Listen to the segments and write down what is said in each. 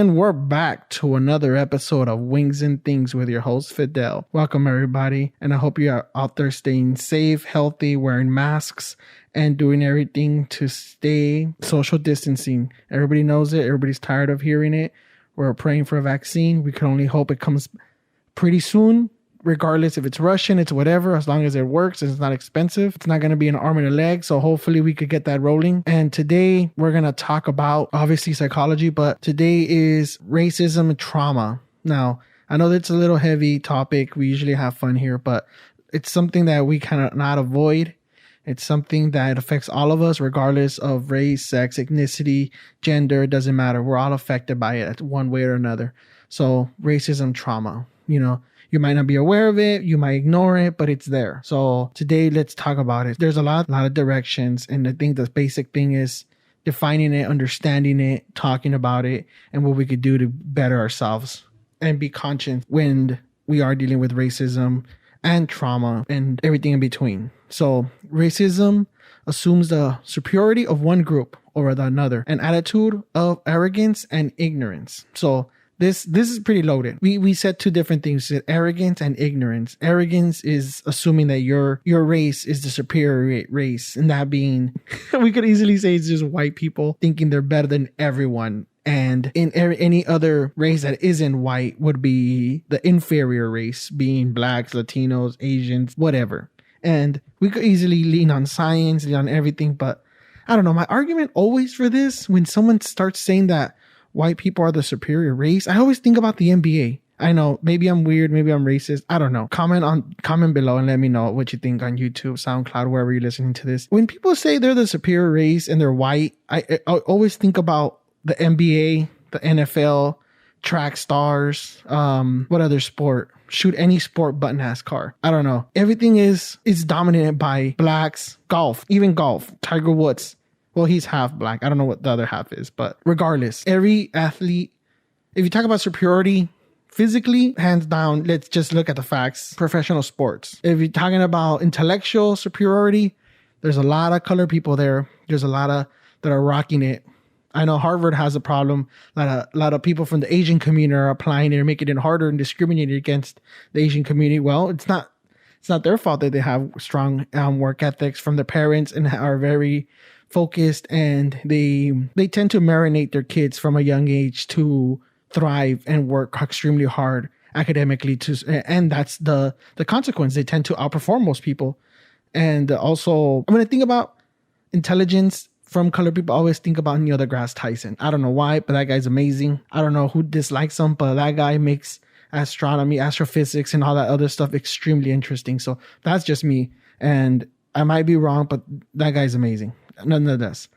And we're back to another episode of Wings and Things with your host, Fidel. Welcome, everybody. And I hope you're out there staying safe, healthy, wearing masks, and doing everything to stay social distancing. Everybody knows it. Everybody's tired of hearing it. We're praying for a vaccine. We can only hope it comes pretty soon. Regardless if it's Russian, it's whatever, as long as it works and it's not expensive. It's not going to be an arm and a leg, so hopefully we could get that rolling. And today we're going to talk about, obviously, psychology, but today is racism and trauma. Now, I know that's a little heavy topic. We usually have fun here, but it's something that we cannot not avoid. It's something that affects all of us, regardless of race, sex, ethnicity, gender. It doesn't matter. We're all affected by it one way or another. So racism trauma, you might not be aware of it. You might ignore it, but it's there. So today, let's talk about it. There's a lot of directions. And I think the basic thing is defining it, understanding it, talking about it, and what we could do to better ourselves and be conscious when we are dealing with racism and trauma and everything in between. So racism assumes the superiority of one group over the another, an attitude of arrogance and ignorance. So This is pretty loaded. We said two different things: we said arrogance and ignorance. Arrogance is assuming that your race is the superior race, and that being, we could easily say it's just white people thinking they're better than everyone. And in any other race that isn't white would be the inferior race, being blacks, Latinos, Asians, whatever. And we could easily lean on science, lean on everything, but I don't know. My argument always for this, when someone starts saying that white people are the superior race, I always think about the NBA. I know, maybe I'm weird, maybe I'm racist. I don't know. Comment below and let me know what you think on YouTube, SoundCloud, wherever you're listening to this. When people say they're the superior race and they're white, I always think about the NBA, the NFL, track stars, what other sport? Shoot, any sport but NASCAR. I don't know. Everything is dominated by blacks. Golf, even golf. Tiger Woods. Well, he's half black. I don't know what the other half is, but regardless, every athlete, if you talk about superiority physically, hands down, let's just look at the facts. Professional sports. If you're talking about intellectual superiority, there's a lot of colored people there. There's a lot of that are rocking it. I know Harvard has a problem. A lot of people from the Asian community are applying it and making it harder and discriminating against the Asian community. Well, it's not their fault that they have strong work ethics from their parents and are very focused, and they tend to marinate their kids from a young age to thrive and work extremely hard academically and that's the consequence. They tend to outperform most people. And also, when I think about intelligence from colored people, I always think about Neil deGrasse Tyson. I don't know why, but that guy's amazing. I don't know who dislikes him, but that guy makes astronomy, astrophysics, and all that other stuff extremely interesting. So that's just me, and I might be wrong, but that guy's amazing. Nonetheless,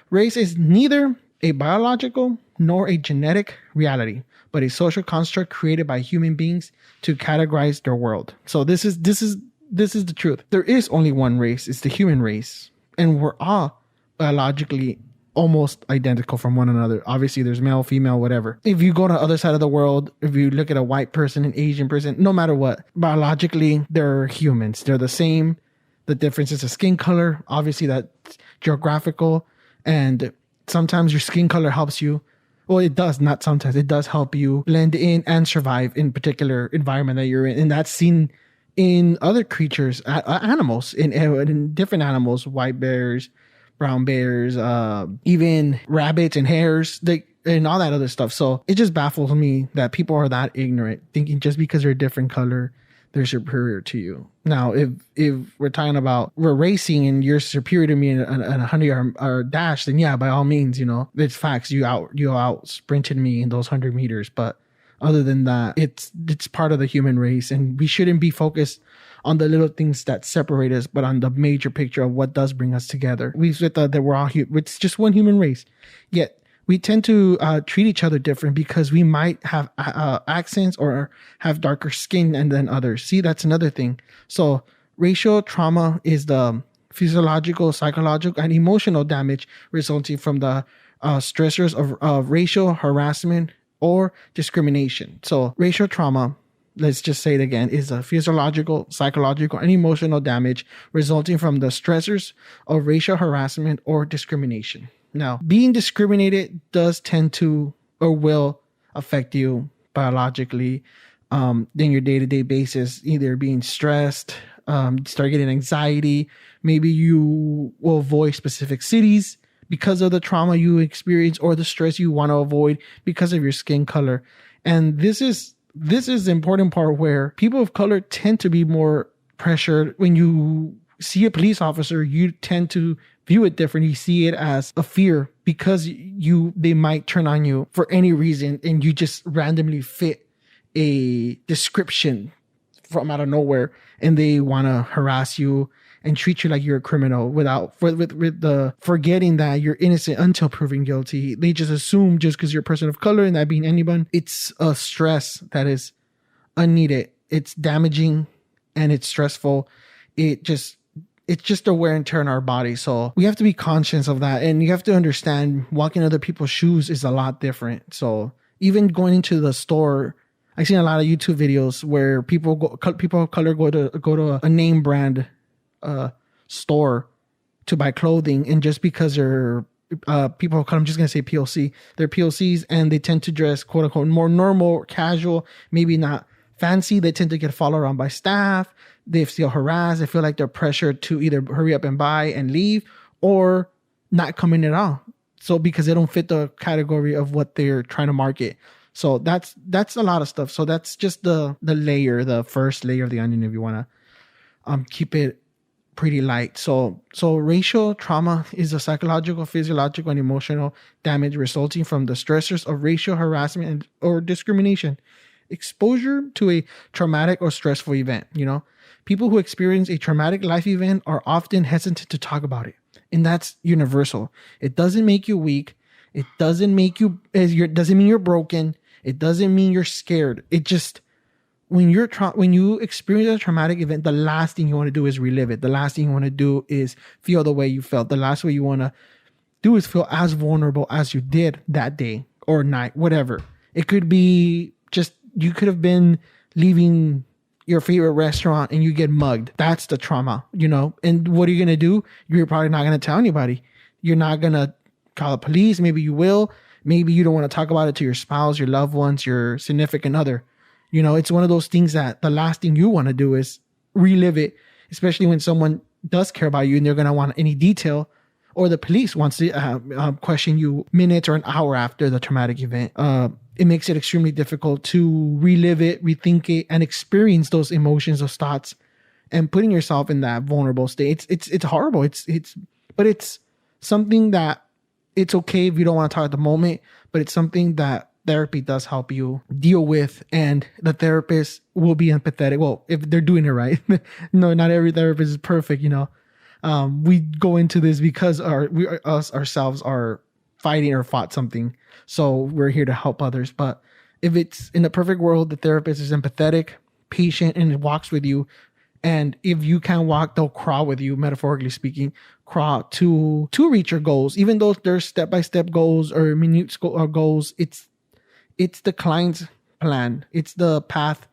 race is neither a biological nor a genetic reality, but a social construct created by human beings to categorize their world. So this is the truth. There is only one race. It's the human race, and we're all biologically almost identical from one another. Obviously, there's male, female, whatever. If you go to the other side of the world, if you look at a white person, an Asian person, no matter what, biologically, they're humans. They're the same. The difference is the skin color. Obviously, that's geographical. And sometimes your skin color helps you. Well, it does. Not sometimes. It does help you blend in and survive in particular environment that you're in. And that's seen in other creatures, animals, in different animals, white bears, brown bears, even rabbits and hares, and all that other stuff. So it just baffles me that people are that ignorant, thinking just because they're a different color, they're superior to you. Now, if we're talking about we're racing and you're superior to me in a 100-yard dash, then yeah, by all means, it's facts. You out sprinted me in those 100 meters. But other than that, it's part of the human race, and we shouldn't be focused on the little things that separate us, but on the major picture of what does bring us together. We've said that we're all it's just one human race, yet we tend to treat each other different because we might have accents or have darker skin than others. See, that's another thing. So racial trauma is the physiological, psychological, and emotional damage resulting from the stressors of racial harassment or discrimination. So racial trauma, let's just say it again, is a physiological, psychological, and emotional damage resulting from the stressors of racial harassment or discrimination. Now, being discriminated does tend to or will affect you biologically, then your day-to-day basis, either being stressed, start getting anxiety. Maybe you will avoid specific cities because of the trauma you experience or the stress you want to avoid because of your skin color. And this is the important part where people of color tend to be more pressured. When you see a police officer, you tend to view it different. You see it as a fear because they might turn on you for any reason, and you just randomly fit a description from out of nowhere, and they want to harass you and treat you like you're a criminal with the forgetting that you're innocent until proven guilty. They just assume just because you're a person of color, and that being anyone, it's a stress that is unneeded. It's damaging and it's stressful. It's just a wear and tear on our body. So we have to be conscious of that. And you have to understand walking in other people's shoes is a lot different. So even going into the store, I've seen a lot of YouTube videos where people of color go to a name brand store to buy clothing, and just because they're people of color, I'm just gonna say POC, they're POCs, and they tend to dress quote unquote more normal, casual, maybe not fancy. They tend to get followed around by staff. They feel harassed. They feel like they're pressured to either hurry up and buy and leave, or not come in at all. So because they don't fit the category of what they're trying to market. So that's a lot of stuff. So that's just the first layer of the onion, if you want to keep it pretty light. So racial trauma is a psychological, physiological, and emotional damage resulting from the stressors of racial harassment or discrimination. Exposure to a traumatic or stressful event. People who experience a traumatic life event are often hesitant to talk about it. And that's universal. It doesn't make you weak. It doesn't make you, doesn't mean you're broken. It doesn't mean you're scared. It just, when you experience a traumatic event, the last thing you want to do is relive it. The last thing you want to do is feel the way you felt. The last way you want to do is feel as vulnerable as you did that day or night, whatever. It could be just, you could have been leaving your favorite restaurant and you get mugged. That's the trauma, and what are you going to do? You're probably not going to tell anybody. You're not going to call the police. Maybe you will. Maybe you don't want to talk about it to your spouse, your loved ones, your significant other. It's one of those things that the last thing you want to do is relive it, especially when someone does care about you and they're going to want any detail, or the police wants to question you minutes or an hour after the traumatic event. It makes it extremely difficult to relive it, rethink it, and experience those emotions, those thoughts, and putting yourself in that vulnerable state. It's horrible. But it's something that it's okay if you don't want to talk at the moment, but it's something that therapy does help you deal with, and the therapist will be empathetic. Well, if they're doing it right. No, not every therapist is perfect, We go into this because ourselves are fighting or fought something. So we're here to help others. But if it's in a perfect world, the therapist is empathetic, patient, and walks with you. And if you can't walk, they'll crawl with you, metaphorically speaking, crawl to reach your goals. Even though there's step-by-step goals or minute goals, it's the client's plan. It's the path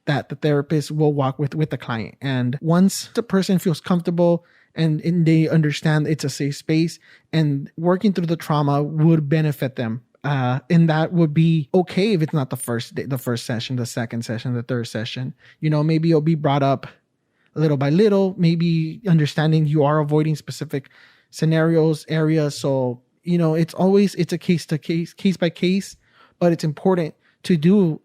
that the therapist will walk with the client. And once the person feels comfortable and they understand it's a safe space, and working through the trauma would benefit them. And that would be okay if it's not the first day, the first session, the second session, the third session. Maybe it'll be brought up little by little, maybe understanding you are avoiding specific scenarios, areas. So, it's a case by case, but it's important to do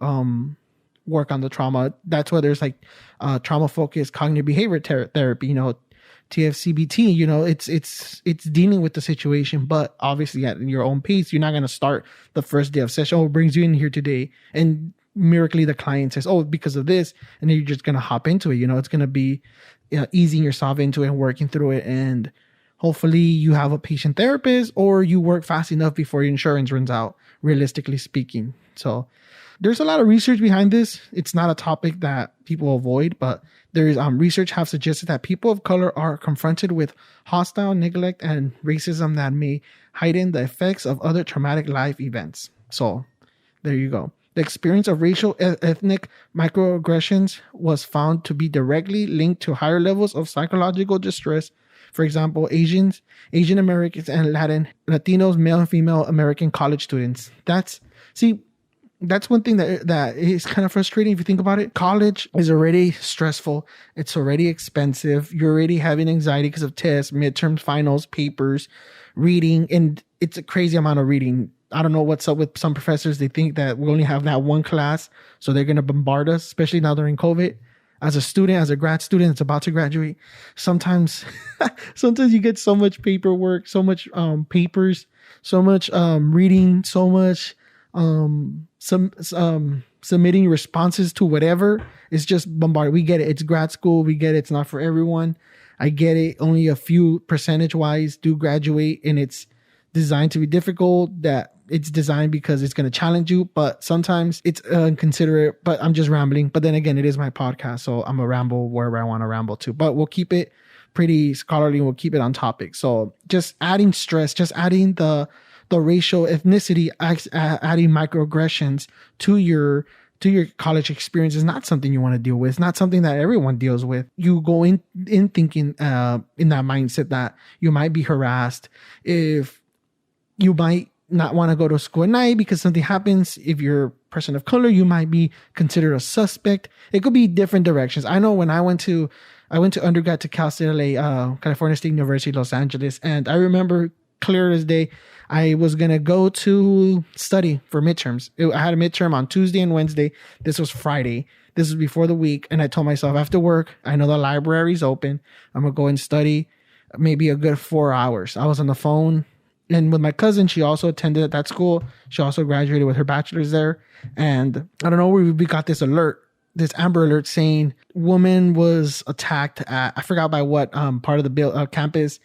work on the trauma. That's why there's trauma focused cognitive behavior therapy, TFCBT, it's dealing with the situation, but obviously at your own pace. You're not going to start the first day of session. What brings you in here today? And miraculously the client says, because of this. And then you're just going to hop into it. It's going to be easing yourself into it and working through it. And hopefully you have a patient therapist, or you work fast enough before your insurance runs out, realistically speaking. So there's a lot of research behind this. It's not a topic that people avoid, but there's research have suggested that people of color are confronted with hostile neglect and racism that may heighten the effects of other traumatic life events. So there you go. The experience of racial ethnic microaggressions was found to be directly linked to higher levels of psychological distress. For example, Asian Americans, and Latinos, male and female American college students. That's one thing that is kind of frustrating if you think about it. College is already stressful. It's already expensive. You're already having anxiety because of tests, midterms, finals, papers, reading, and it's a crazy amount of reading. I don't know what's up with some professors. They think that we only have that one class, so they're going to bombard us, especially now during COVID. As a student, as a grad student that's about to graduate, sometimes you get so much paperwork, so much papers, so much reading, so much submitting responses to whatever. It's just bombarded. We get it. It's grad school. We get it. It's not for everyone. I get it. Only a few percentage wise do graduate, and it's designed to be difficult. That it's designed because it's going to challenge you, but sometimes it's inconsiderate. But I'm just rambling. But then again, it is my podcast, so I'm a ramble wherever I want to ramble to. But we'll keep it pretty scholarly. We'll keep it on topic. So just adding stress, just adding the racial ethnicity, adding microaggressions to your college experience is not something you want to deal with. It's not something that everyone deals with. You go in thinking in that mindset that you might be harassed, if you might not want to go to school at night because something happens. If you're a person of color, you might be considered a suspect. It could be different directions. I know when I went to undergrad to Cal State LA, California State University, Los Angeles, and I remember clear as day, I was going to go to study for midterms. I had a midterm on Tuesday and Wednesday. This was Friday. This was before the week. And I told myself after work, I know the library's open. I'm going to go and study maybe a good 4 hours. I was on the phone. And with my cousin, she also attended at that school. She also graduated with her bachelor's there. And I don't know, we got this alert, this Amber Alert saying woman was attacked at, I forgot by what part of the campus,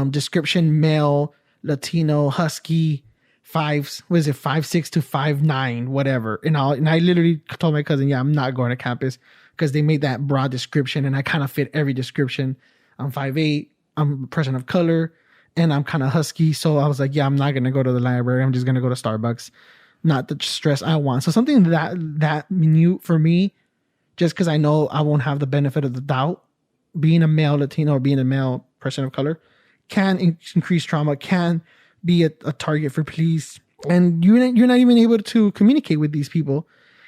description male, Latino, husky, 5'6" to 5'9", whatever. And I literally told my cousin, yeah, I'm not going to campus because they made that broad description and I kind of fit every description. I'm 5'8", I'm a person of color, and I'm kind of husky. So I was like, yeah, I'm not going to go to the library. I'm just going to go to Starbucks. Not the stress I want. So something that minute for me, just because I know I won't have the benefit of the doubt, being a male Latino or being a male person of color can increase trauma, can be a target for police. And you're not even able to communicate with these people,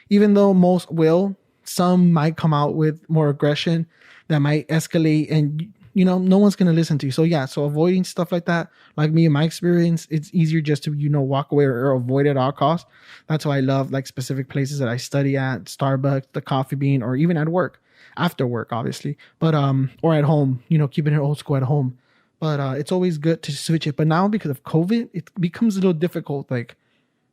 even though most will. Some might come out with more aggression that might escalate, and no one's going to listen to you. So yeah, so avoiding stuff like that, like me in my experience, it's easier just to, walk away or avoid at all costs. That's why I love like specific places that I study at, Starbucks, the Coffee Bean, or even at work, after work, obviously, but, or at home, keeping it old school at home. But it's always good to switch it. But now because of COVID, it becomes a little difficult. Like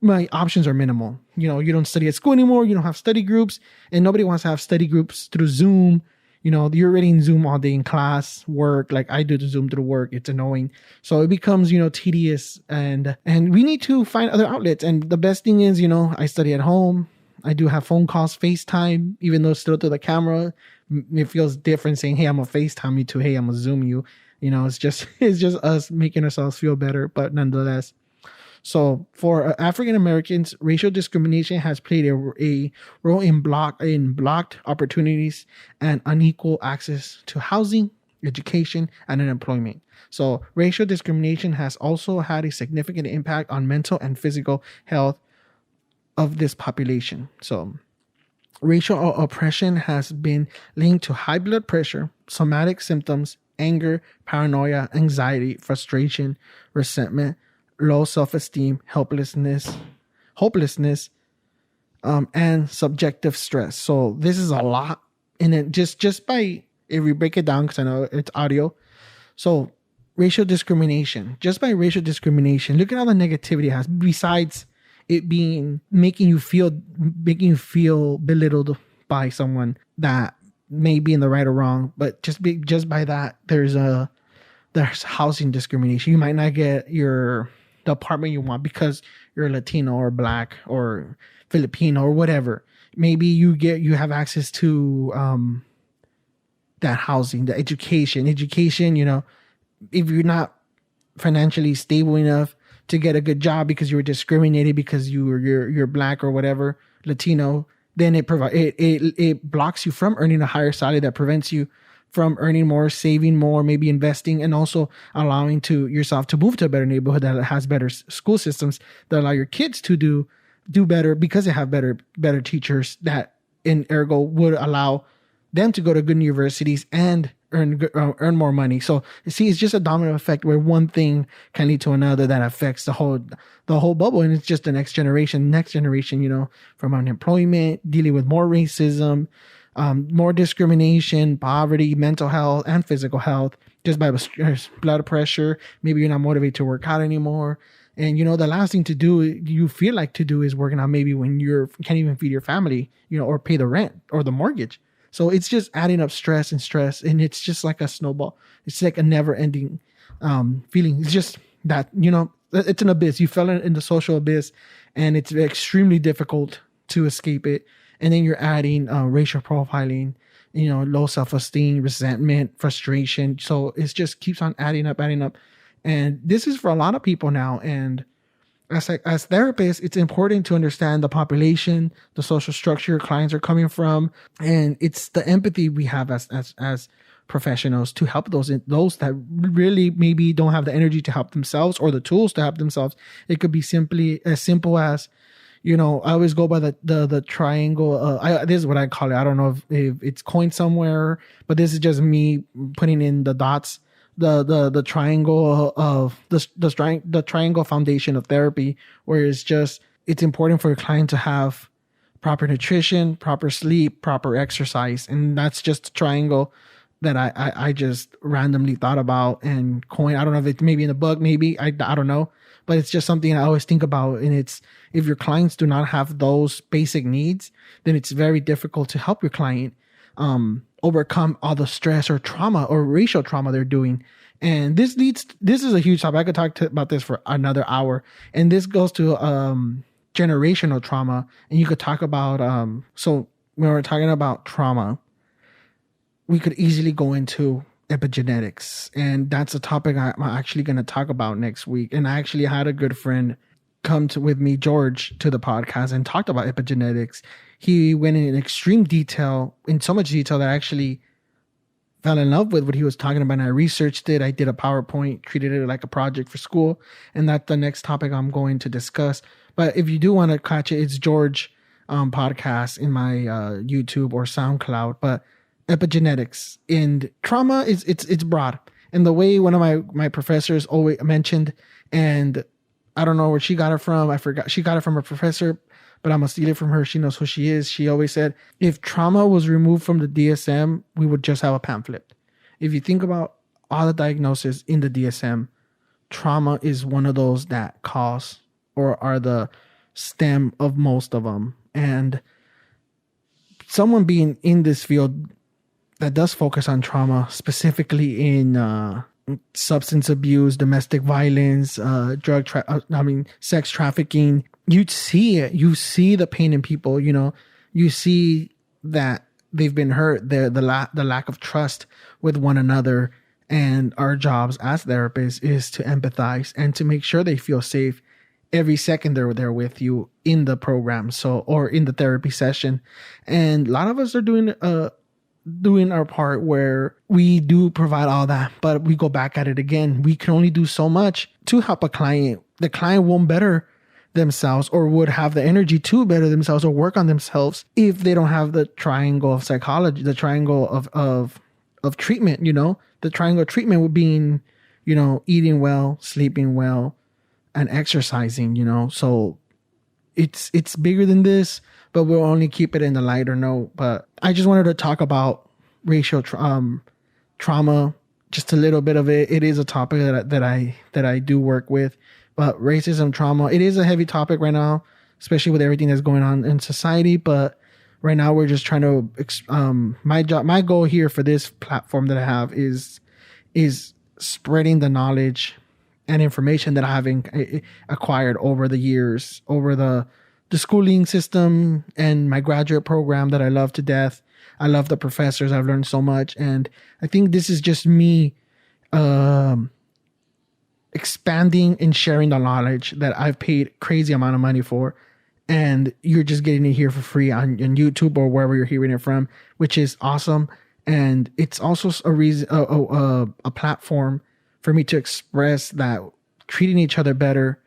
my options are minimal. You don't study at school anymore. You don't have study groups, and nobody wants to have study groups through Zoom. You're already in Zoom all day in class, work. Like I do the Zoom through work. It's annoying. So it becomes, tedious, and we need to find other outlets. And the best thing is, I study at home. I do have phone calls, FaceTime, even though it's still through the camera. It feels different saying, hey, I'm going to FaceTime you to, hey, I'm going to Zoom you. It's just us making ourselves feel better, but nonetheless. So for African Americans, racial discrimination has played a role in blocked opportunities and unequal access to housing, education, and employment. So racial discrimination has also had a significant impact on mental and physical health of this population. So racial oppression has been linked to high blood pressure, somatic symptoms, anger, paranoia, anxiety, frustration, resentment, low self-esteem, hopelessness, and subjective stress. So this is a lot. And it just by, if we break it down, because I know it's audio. So racial discrimination, just by racial discrimination, look at all the negativity it has, besides it being making you feel belittled by someone that may be in the right or wrong, but just by that, there's housing discrimination. You might not get the apartment you want because you're Latino or Black or Filipino or whatever. Maybe you have access to that housing, the education. If you're not financially stable enough to get a good job because you were discriminated because you're Black or whatever, Latino, then it blocks you from earning a higher salary, that prevents you from earning more, saving more, maybe investing, and also allowing yourself to move to a better neighborhood that has better school systems that allow your kids to do do better because they have better teachers that in ergo would allow them to go to good universities and earn more money. So you see, it's just a domino effect where one thing can lead to another that affects the whole bubble, and it's just the next generation, from unemployment, dealing with more racism, more discrimination, poverty, mental health, and physical health, just by blood pressure. Maybe you're not motivated to work out anymore. And, the last thing to do, you feel like to do, is working out maybe when you can't even feed your family, or pay the rent or the mortgage. So it's just adding up stress. And it's just like a snowball. It's like a never ending feeling. It's just that, it's an abyss. You fell in the social abyss, and it's extremely difficult to escape it. And then you're adding racial profiling, low self-esteem, resentment, frustration. So it just keeps on adding up. And this is for a lot of people now. And as therapists, it's important to understand the population, the social structure your clients are coming from. And it's the empathy we have as professionals to help those that really maybe don't have the energy to help themselves or the tools to help themselves. It could be simply as simple as, I always go by the triangle. This is what I call it. I don't know if it's coined somewhere, but this is just me putting in the dots. The triangle of the triangle foundation of therapy, where it's important for your client to have proper nutrition, proper sleep, proper exercise. And that's just a triangle that I just randomly thought about and coined. I don't know if it's maybe in a book, maybe, I don't know, but it's just something I always think about. And it's, if your clients do not have those basic needs, then it's very difficult to help your client overcome all the stress or trauma or racial trauma they're doing. And this is a huge topic. I could talk about this for another hour. And this goes to generational trauma. And you could talk about, so when we're talking about trauma, we could easily go into epigenetics. And that's a topic I'm actually going to talk about next week. And I actually had a good friend come with me, George, to the podcast and talked about epigenetics. He went in extreme detail, in so much detail that I actually fell in love with what he was talking about. And I researched it. I did a PowerPoint, treated it like a project for school. And that's the next topic I'm going to discuss. But if you do want to catch it, it's George podcast in my YouTube or SoundCloud. But epigenetics and trauma it's broad. And the way one of my professors always mentioned, and I don't know where she got it from. I forgot. She got it from a professor, but I'm going to steal it from her. She knows who she is. She always said, if trauma was removed from the DSM, we would just have a pamphlet. If you think about all the diagnoses in the DSM, trauma is one of those that cause or are the stem of most of them. And someone being in this field that does focus on trauma, specifically in substance abuse, domestic violence, sex trafficking, you'd see it. You see the pain in people. You see that they've been hurt. The lack of trust with one another. And our jobs as therapists is to empathize and to make sure they feel safe every second they're there with you in the program, or in the therapy session. And a lot of us are doing our part where we do provide all that, but we go back at it again. We can only do so much to help a client. The client won't better themselves or would have the energy to better themselves or work on themselves if they don't have the triangle of psychology, the triangle of treatment, the triangle of treatment would being, eating well, sleeping well, and exercising, so it's bigger than this, but we'll only keep it in the lighter note. But I just wanted to talk about racial trauma, just a little bit of it. It is a topic that I do work with, but racism trauma, it is a heavy topic right now, especially with everything that's going on in society. But right now we're just trying to, my goal here for this platform that I have is spreading the knowledge and information that I have acquired over the years, over the schooling system and my graduate program that I love to death. I love the professors. I've learned so much. And I think this is just me expanding and sharing the knowledge that I've paid crazy amount of money for. And you're just getting it here for free on YouTube or wherever you're hearing it from, which is awesome. And it's also a platform for me to express that treating each other better,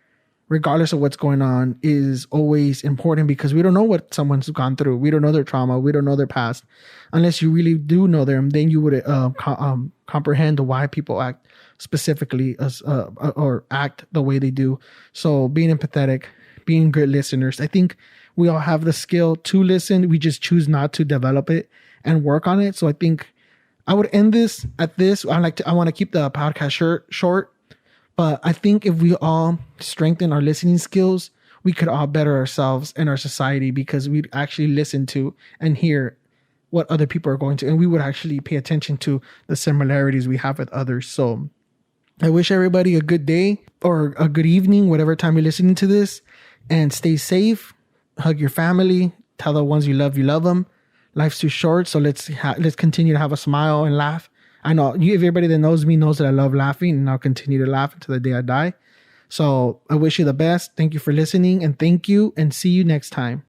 regardless of what's going on, is always important because we don't know what someone's gone through. We don't know their trauma. We don't know their past. Unless you really do know them, then you would comprehend why people act specifically or act the way they do. So being empathetic, being good listeners. I think we all have the skill to listen. We just choose not to develop it and work on it. So I think I would end this at this. I want to keep the podcast short, but I think if we all strengthen our listening skills, we could all better ourselves and our society because we'd actually listen to and hear what other people are going to, and we would actually pay attention to the similarities we have with others. So I wish everybody a good day or a good evening, whatever time you're listening to this, and stay safe. Hug your family. Tell the ones you love them. Life's too short, so let's continue to have a smile and laugh. I know everybody that knows me knows that I love laughing, and I'll continue to laugh until the day I die. So I wish you the best. Thank you for listening, and thank you, and see you next time.